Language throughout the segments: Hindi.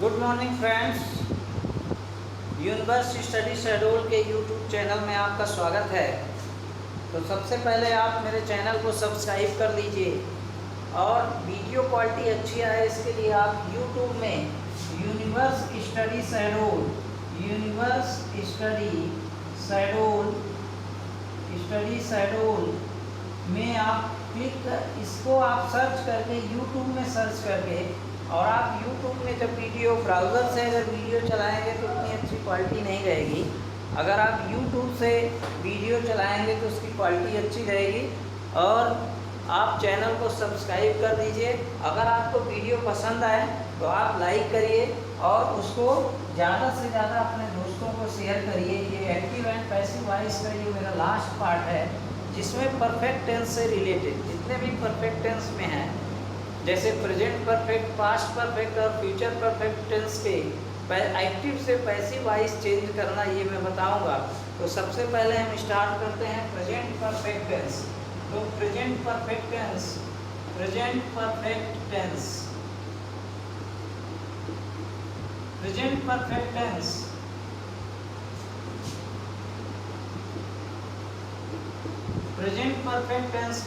Good morning friends. Universe study schedule के यूट्यूब चैनल में आपका स्वागत है। तो सबसे पहले आप मेरे चैनल को सब्सक्राइब कर लीजिए और वीडियो क्वालिटी अच्छी आए इसके लिए आप यूट्यूब में यूनिवर्स स्टडी शेड्यूल में आप इसको आप सर्च करके यूट्यूब में सर्च करके और आप YouTube में जब वीडियो ब्राउज़र से अगर वीडियो चलाएंगे तो उतनी अच्छी क्वालिटी नहीं रहेगी। अगर आप YouTube से वीडियो चलाएंगे तो उसकी क्वालिटी अच्छी रहेगी। और आप चैनल को सब्सक्राइब कर दीजिए। अगर आपको वीडियो पसंद आए तो आप लाइक करिए और उसको ज़्यादा से ज़्यादा अपने दोस्तों को शेयर करिए। ये एक्टिव एंड पैसिव वॉइस का ये मेरा लास्ट पार्ट है जिसमें परफेक्ट टेंस से रिलेटेड जितने भी परफेक्ट टेंस में हैं, जैसे प्रेजेंट परफेक्ट, पास्ट परफेक्ट और फ्यूचर परफेक्ट टेंस के एक्टिव से पैसिव वॉइस चेंज करना ये मैं बताऊंगा। तो सबसे पहले हम स्टार्ट करते हैं प्रेजेंट परफेक्ट टेंस। तो प्रेजेंट परफेक्ट टेंस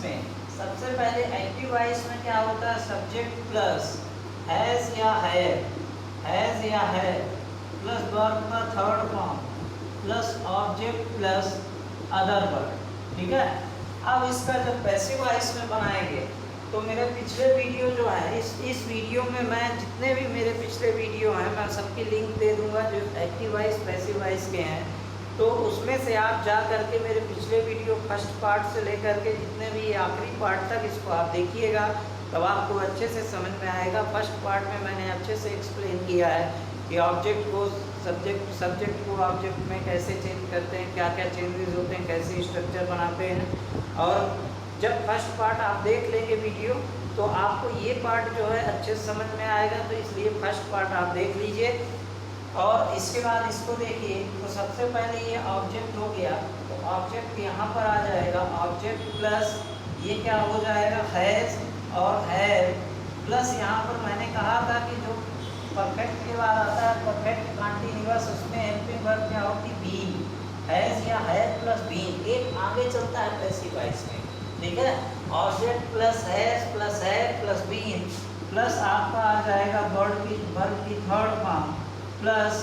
में सबसे पहले एक्टिव वॉइस में क्या होता है? सब्जेक्ट प्लस हैज या है प्लस वर्ब का third form plus object plus other word. ठीक है। अब इसका जब पैसिव वॉइस में बनाएंगे तो मेरे पिछले वीडियो जो है इस वीडियो में मैं जितने भी मेरे पिछले वीडियो हैं मैं सबकी लिंक दे दूंगा जो एक्टिव वॉइस पैसिव वॉइस के हैं। तो उसमें से आप जा करके मेरे पिछले वीडियो फर्स्ट पार्ट से लेकर के जितने भी आखिरी पार्ट तक इसको आप देखिएगा तब आपको अच्छे से समझ में आएगा। फर्स्ट पार्ट में मैंने अच्छे से एक्सप्लेन किया है कि ऑब्जेक्ट को सब्जेक्ट को ऑब्जेक्ट में कैसे चेंज करते हैं, क्या क्या चेंजेस होते हैं, कैसे स्ट्रक्चर बनाते हैं। और जब फर्स्ट पार्ट आप देख लेंगे वीडियो तो आपको ये पार्ट जो है अच्छे से समझ में आएगा। तो इसलिए फर्स्ट पार्ट आप देख लीजिए और इसके बाद इसको देखिए। तो सबसे पहले ये ऑब्जेक्ट हो गया तो ऑब्जेक्ट यहाँ पर आ जाएगा। ऑब्जेक्ट प्लस ये क्या हो जाएगा? हैज़ और हैव प्लस यहाँ पर मैंने कहा था कि जो परफेक्ट के बाद आता है परफेक्ट कंटीन्यूअस उसमें हेल्पिंग वर्ब क्या होती? बीइंग। हैज़ या हैव प्लस बीइंग एक आगे चलता है पैसिव वॉइस में। ठीक है। Object plus has plus have plus being plus आपका आ जाएगा वर्ब की थर्ड फॉर्म प्लस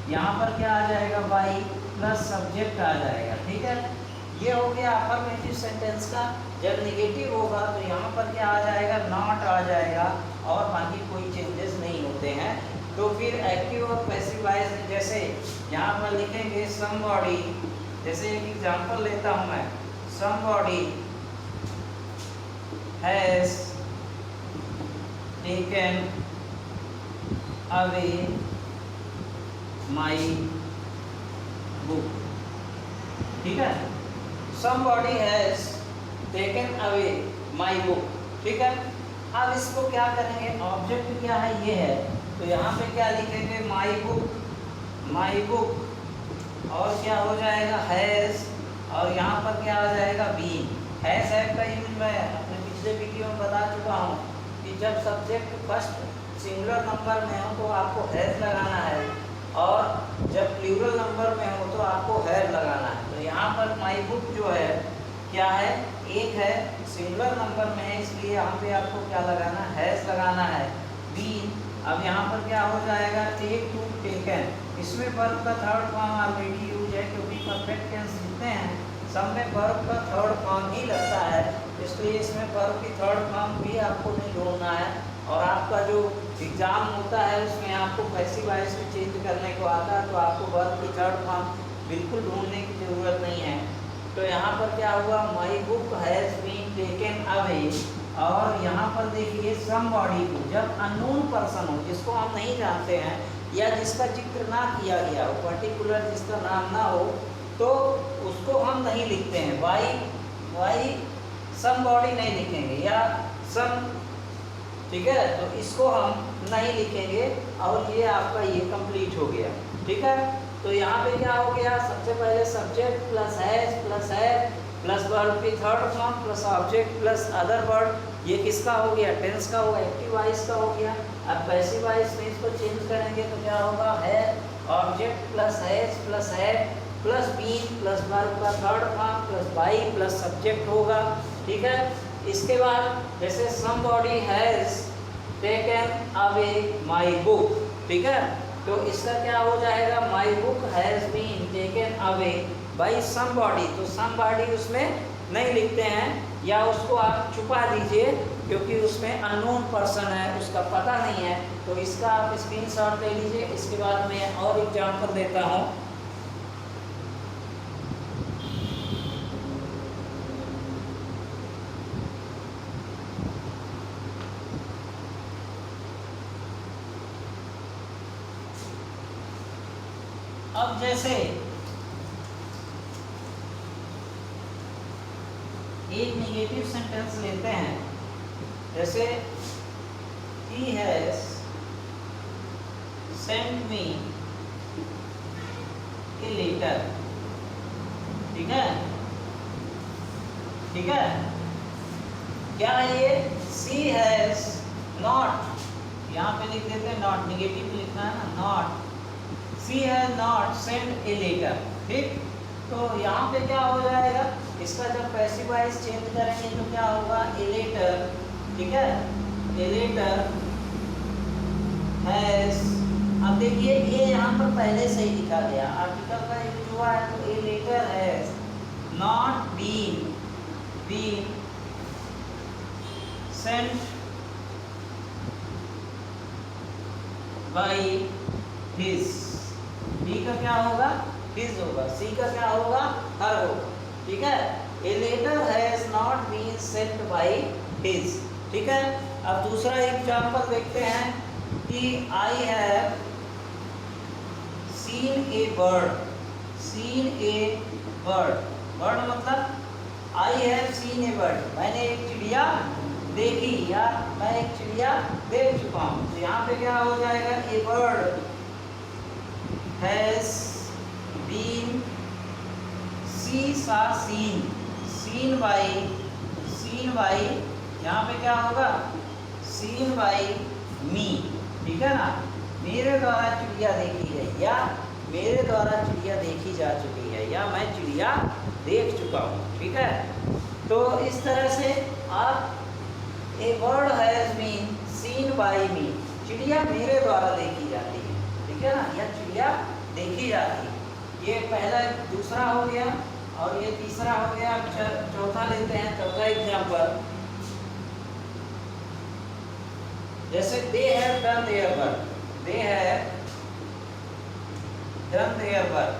यहाँ पर क्या आ जाएगा? बाई प्लस सब्जेक्ट आ जाएगा। ठीक है। ये हो गया अफर्मेटिव सेंटेंस का। जब निगेटिव होगा तो यहाँ पर क्या आ जाएगा? नॉट आ जाएगा और बाकी कोई चेंजेस नहीं होते हैं। तो फिर एक्टिव और पैसिव वॉइस जैसे यहाँ पर लिखेंगे समबॉडी। जैसे एक एग्जांपल लेता हूँ मैं, somebody has taken away my book. ठीक है। somebody has taken away my book। ठीक है। अब इसको क्या करेंगे? ऑब्जेक्ट क्या है? ये है। तो यहाँ पे क्या लिखेंगे? माई बुक और क्या हो जाएगा? हैज और यहाँ पर क्या आ जाएगा? बीइंग। हैज हैव का यूज मैं अपने पिछले वीडियो में बता चुका हूँ कि जब सब्जेक्ट फर्स्ट सिंगुलर नंबर में हो तो आपको हैज लगाना है और जब प्लूरल नंबर में हो तो आपको हैव लगाना है। तो यहाँ पर माई बुक जो है क्या है? एक है, सिंगुलर नंबर में है इसलिए यहाँ पे आपको क्या लगाना है? हैज लगाना है। बीन अब यहाँ पर क्या हो जाएगा? Take to taken. इसमें वर्ब का थर्ड फॉर्म ऑलरेडी यूज है क्योंकि परफेक्ट टेंस जितने हैं सब में वर्ब का थर्ड फॉर्म ही लगता है। इसलिए इसमें वर्ब की थर्ड फॉर्म भी आपको नहीं ढूंढना है। और आपका जो एग्ज़ाम होता है उसमें आपको पैसिव वॉइस में चेंज करने को आता है तो आपको वर्ब की थर्ड फॉर्म बिल्कुल ढूंढने की ज़रूरत नहीं है। तो यहाँ पर क्या हुआ? My book has been taken away. और यहाँ पर देखिए समबॉडी को जब अननोन पर्सन हो जिसको हम नहीं जानते हैं या जिसका जिक्र ना किया गया हो, पर्टिकुलर जिसका नाम ना हो तो उसको हम नहीं लिखते हैं। वाई समबॉडी नहीं लिखेंगे या सम। ठीक है। तो इसको हम नहीं लिखेंगे और ये आपका ये कंप्लीट हो गया। ठीक है। तो यहाँ पे क्या हो गया? सबसे पहले subject plus has plus verb की third form plus object plus other word ये किसका हो गया, टेंस का होगा, एक्टिव वॉइस का हो गया। अब पैसिव वॉइस में इसको चेंज करेंगे तो क्या होगा, है object plus has plus had plus been plus verb का third form plus by plus subject होगा। ठीक है, इसके बाद जैसे somebody has taken away my book, ठीक है, तो इसका क्या हो जाएगा, my book has been taken away by somebody. तो समबॉडी उसमें नहीं लिखते हैं, या उसको आप छुपा दीजिए क्योंकि उसमें अननोन पर्सन है, उसका पता नहीं है, तो इसका आप स्क्रीनशॉट ले लीजिए। इसके बाद मैं और एग्जांपल देता हूँ। अब जैसे एक नेगेटिव सेंटेंस लेते हैं, जैसे he has sent me a letter, ठीक है, ठीक है, क्या ये she has not, यहाँ पे लिख देते हैं नॉट, निगेटिव लिखना है ना, not, she has not sent a letter, ठीक। तो यहाँ पे क्या हो जाएगा, इसका जब पैसिव वॉइस चेंज करेंगे तो क्या होगा, ए लेटर, ठीक है, ए लेटर हैज, अब देखिए ये यहाँ पर पहले से ही लिखा गया, आर्टिकल का यूज हुआ है, तो a letter has not been sent by his, B का क्या होगा, हिज होगा, सी का क्या होगा, हर होगा, ठीक है। A letter has not been sent by his, ठीक है। अब दूसरा एग्जांपल देखते हैं कि I have seen a bird, seen a bird, bird मतलब I have seen a bird, मैंने एक चिड़िया देखी या मैं एक चिड़िया देख चुका हूँ। तो यहाँ पे क्या हो जाएगा, ए बर्ड हैज बीन, सी सा सीन, सीन बाई, यहाँ पे क्या होगा, सीन बाई मी, ठीक है ना, मेरे द्वारा चिड़िया देखी गई, या मेरे द्वारा चिड़िया देखी जा चुकी है, या मैं चिड़िया देख चुका हूँ, ठीक है। तो इस तरह से आप a bird has been seen by me, चिड़िया मेरे द्वारा देखी जाती है, ठीक है ना, या चिड़िया देखी जाती है। ये पहला, दूसरा हो गया और ये तीसरा हो गया। चौथा लेते हैं, चौथा एग्जांपल, जैसे they have done their work, they have done their work,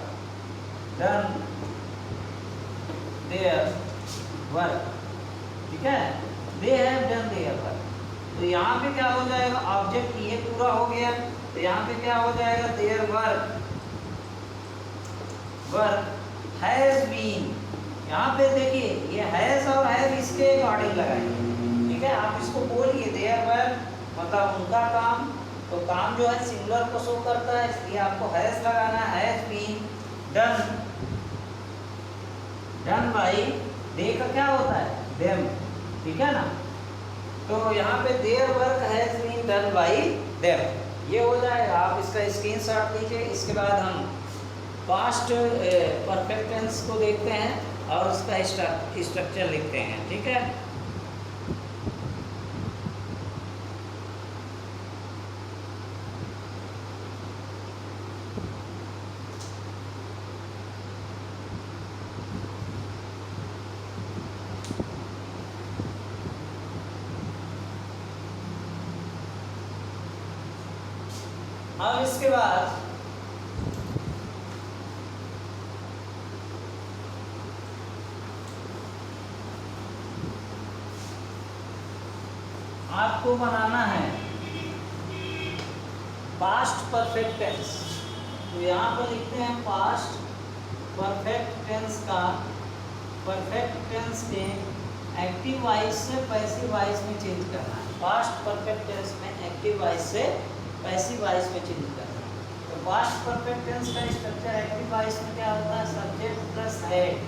done their work, ठीक है, they have done their work. तो यहाँ पे क्या हो जाएगा, ऑब्जेक्ट ये पूरा हो गया, तो यहाँ पे क्या हो जाएगा, their work, work has been, यहाँ पे देखिए ये हैज और हैव इसके अकॉर्डिंग लगाएंगे, ठीक है। आप इसको बोलिए देयर वर्क मतलब उनका काम, तो काम जो है सिंगुलर को शो करता है, इसलिए आपको हैज लगाना, has been done, done by, they का क्या होता है, देम, ठीक है ना। तो यहाँ पे their work has been done by them, ये हो जाएगा। आप इसका स्क्रीनशॉट लीजिए। इसके बाद हम पास्ट परफेक्ट टेंस को देखते हैं और उसका स्ट्रक्चर लिखते हैं, ठीक है। अब इसके बाद आपको बनाना है पास्ट परफेक्ट टेंस। तो यहाँ पर लिखते हैं पास्ट परफेक्ट टेंस का, परफेक्ट टेंस के एक्टिव वॉइस से पैसिव वॉइस में चेंज करना है। पास्ट परफेक्ट टेंस में एक्टिव वॉइस से पैसिव वॉइस में चेंज करना है। तो पास्ट परफेक्ट टेंस का स्ट्रक्चर एक्टिव वॉइस में क्या होता है, सब्जेक्ट प्लस हेड,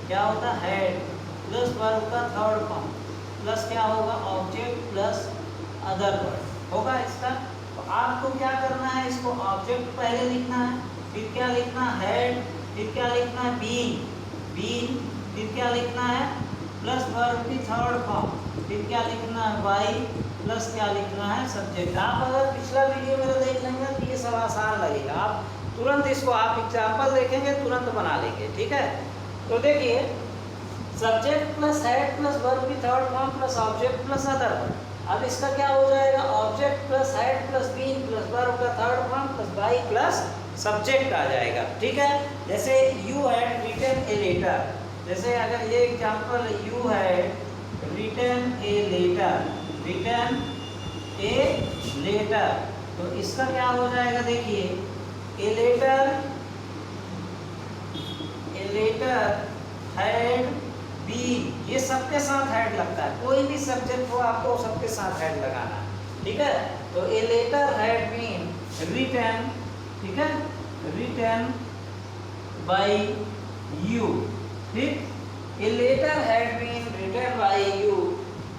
क्या होता है, हेड प्लस वर्ब का थर्ड फॉर्म, प्लस क्या होगा, ऑब्जेक्ट प्लस अदर वर्ड होगा इसका। तो आपको क्या करना है, इसको ऑब्जेक्ट पहले लिखना है, फिर क्या लिखना है, हेड, फिर क्या लिखना है, बीन, फिर क्या लिखना है, प्लस वर्ब की थर्ड फॉर्म, फिर क्या लिखना है, वाई, प्लस क्या लिखना है, सब्जेक्ट। आप अगर पिछला वीडियो मेरा देख लेंगे तो ये सब आसान लगेगा, आप तुरंत इसको आप एग्जाम्पल देखेंगे तुरंत बना लेंगे, ठीक है। तो देखिए, subject plus had plus verb की third form plus object plus other word. अब इसका क्या हो जाएगा, object plus had plus been plus verb का third form plus Y plus subject आ जाएगा, ठीक है। जैसे you had written a letter, जैसे अगर ये example, you had written a letter, तो इसका क्या हो जाएगा, देखिए, ए लेटर हैड बीन, ये सबके साथ हेड लगता है, कोई भी सब्जेक्ट हो आपको सबके साथ हेड लगाना है, ठीक है। तो a letter had been written, ठीक है, रिटन बाय यू, ठीक। A letter had been written by you,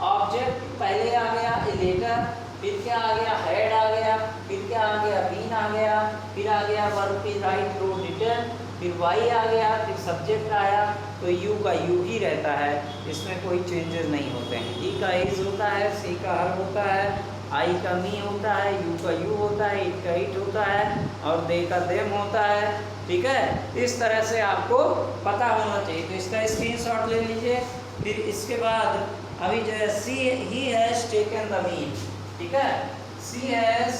object पहले आ गया ए लेटर, फिर क्या आ गया, हेड आ गया, फिर क्या आ गया, बीन आ गया, फिर आ गया वर्ब की राइट रो रिटन, फिर वाई आ गया, फिर सब्जेक्ट आया। तो यू का यू ही रहता है, इसमें कोई चेंजेस नहीं होते हैं। ई का इज होता है, सी का हर होता है, आई का मी होता है, यू का यू होता है, इट का इट होता है, और दे का देम होता है, ठीक है। इस तरह से आपको पता होना चाहिए। तो इसका स्क्रीनशॉट ले लीजिए। फिर इसके बाद अभी जो है, सी ही हैज टेकन द मील, ठीक है, she has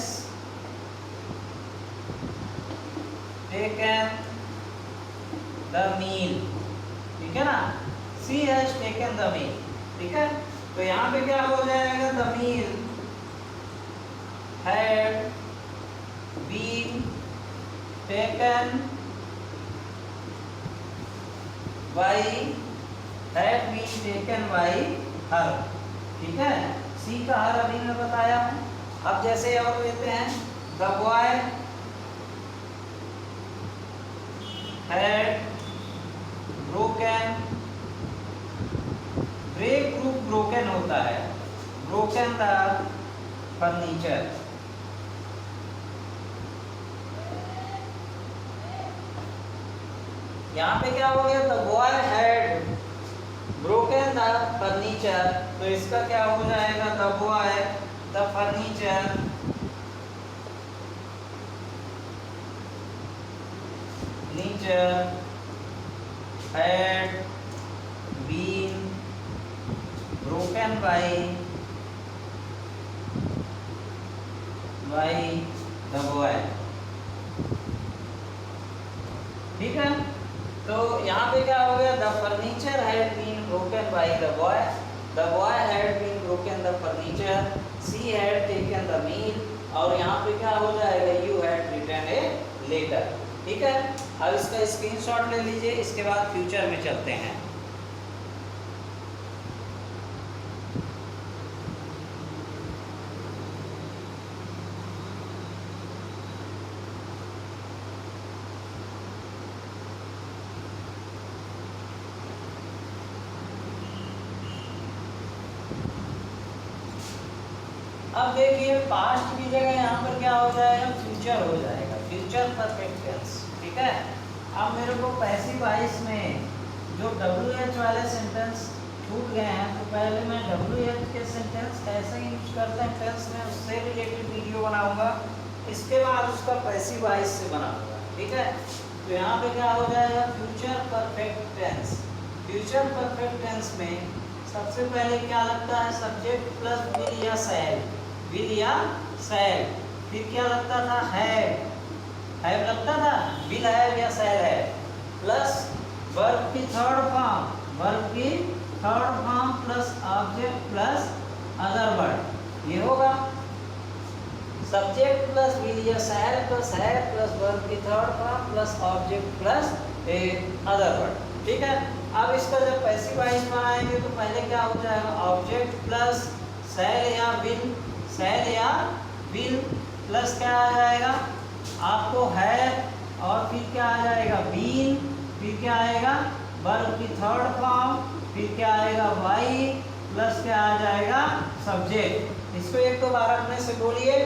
taken the meal, ठीक है ना, she has taken the meal, ठीक है। तो यहाँ पे क्या हो जाएगा, the meal had been taken by, had been taken by her, ठीक है। सी का हर अभी मैं बताया हूँ। अब जैसे और लेते हैं, the boy had broken, break group broken होता है, ब्रोकन द फर्नीचर, यहाँ पे क्या हो गया, the boy had broken the furniture, तो इसका क्या हो जाएगा, the boy the furniture had been broken by the boy, ठीक है। तो यहाँ पे क्या हो गया, the furniture had been broken by the boy had been broken the furniture, she had taken the meal, और यहाँ पे क्या हो जाएगा, you had written a letter, ठीक है। अब इसका स्क्रीनशॉट ले लीजिए। इसके बाद फ्यूचर में चलते हैं। अब देखिए, पास्ट की जगह यहाँ पर क्या हो जाएगा, फ्यूचर हो जाएगा, फ्यूचर परफेक्ट टेंस, ठीक है। अब मेरे को पैसिव वॉइस में जो WH वाले सेंटेंस छूट गए हैं, तो पहले मैं WH के सेंटेंस कैसे यूज करते हैं टेंस में, उससे रिलेटेड वीडियो बनाऊंगा। इसके बाद उसका पैसिव वॉइस से बनाऊंगा, ठीक है। तो यहाँ पे क्या हो जाएगा, future perfect tense. Future perfect tense में सबसे पहले क्या लगता है, सब्जेक्ट प्लस विल या शैल, विल या शैल, फिर क्या लगता था, हैव लगता था, विल हैव या शैल है, प्लस वर्ब की third form plus object plus other word, ये होगा सब्जेक्ट प्लस विल या shall plus have plus verb की third form plus object plus other word, ठीक है। अब इसका जब पैसिव वॉइस बनाएंगे तो पहले क्या हो जाएगा, ऑब्जेक्ट प्लस शैल या विल प्लस क्या आ जाएगा आपको, है, और फिर क्या आ जाएगा, बीन, फिर क्या आएगा, वर्ब की थर्ड फॉर्म, फिर क्या आएगा, वाई, प्लस क्या आ जाएगा सब्जेक्ट। इसको एक दो बार अपने से बोलिए,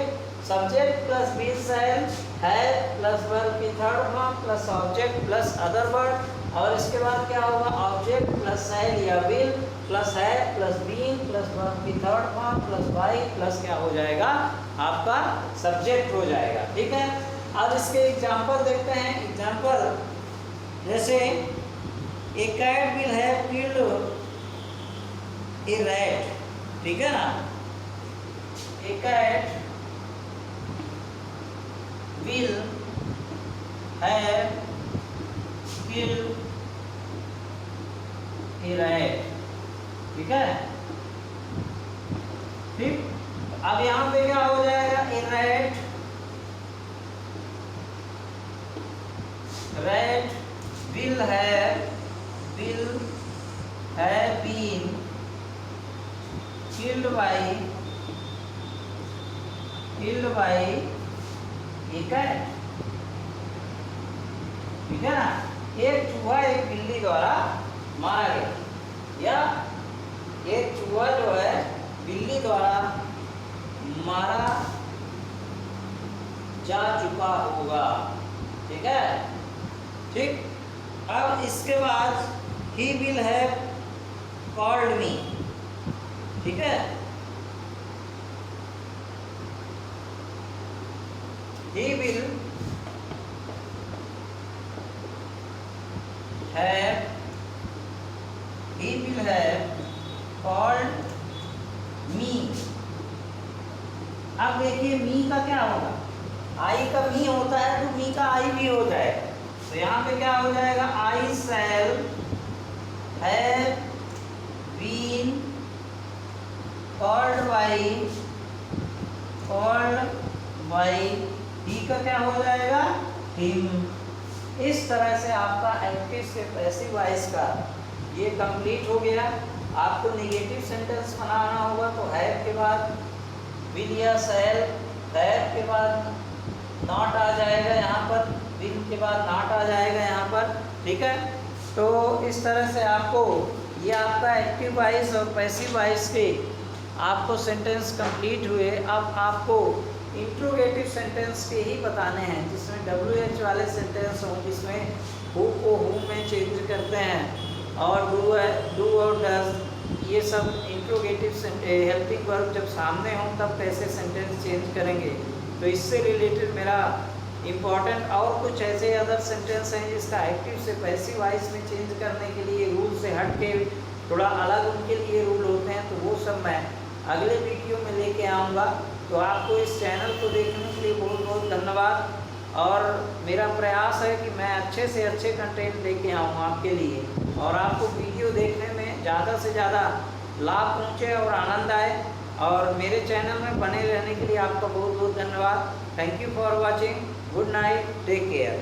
सब्जेक्ट प्लस विल सेल है प्लस वर्ब की third form plus object plus other word, और इसके बाद क्या होगा ऑब्जेक्ट प्लस सेल या विल प्लस है प्लस बीइंग प्लस वर्ब की third form plus Y plus क्या हो जाएगा आपका सब्जेक्ट हो जाएगा। ठीक है, अब इसके एग्जांपल देखते हैं। एग्जांपल जैसे a cat will have killed a rat, ठीक है ना, a cat will have killed a rat, ठीक है। ठीक, अब यहाँ पे क्या हो जाएगा a rat, rat will have been killed by एक है, ठीक है ना। एक चूहा एक बिल्ली द्वारा मारा गया, या एक चूहा जो है बिल्ली द्वारा मारा जा चुका होगा, ठीक है। ठीक, अब इसके बाद he will have called me, ठीक है, he will have called me। अब देखिए मी का क्या होगा, आई का मी होता है तो मी का आई भी हो जाएगा, तो यहाँ पे क्या हो जाएगा I shall have been called by he का क्या हो जाएगा हिम। इस तरह से आपका एक्टिव से पैसिव वॉइस का ये कंप्लीट हो गया। आपको नेगेटिव सेंटेंस बनाना होगा तो हैव के बाद विल या शैल, हैव के बाद नॉट आ जाएगा यहाँ पर, विल के बाद नॉट आ जाएगा यहाँ पर, ठीक है। तो इस तरह से आपको ये आपका एक्टिव वॉइस और पैसिव वॉइस के आपको सेंटेंस कंप्लीट हुए। अब आपको इंट्रोगेटिव सेंटेंस के ही बताने हैं जिसमें WH वाले सेंटेंस हों, जिसमें हु को हु में चेंज करते हैं और डू और डज, ये सब इंट्रोगेटिव हेल्पिंग वर्ब जब सामने हों तब कैसे सेंटेंस चेंज करेंगे। तो इससे रिलेटेड मेरा इम्पॉर्टेंट और कुछ ऐसे अदर सेंटेंस हैं जिसका एक्टिव से पैसिव वॉइस में चेंज करने के लिए रूल से हट के थोड़ा अलग उनके लिए रूल होते हैं, तो वो सब मैं अगले वीडियो में लेके आऊँगा। तो आपको इस चैनल को देखने के लिए बहुत बहुत धन्यवाद, और मेरा प्रयास है कि मैं अच्छे से अच्छे कंटेंट लेके आऊँ आपके लिए, और आपको वीडियो देखने में ज़्यादा से ज़्यादा लाभ पहुँचे और आनंद आए। और मेरे चैनल में बने रहने के लिए आपका बहुत बहुत धन्यवाद। Thank you for watching, good night, take care.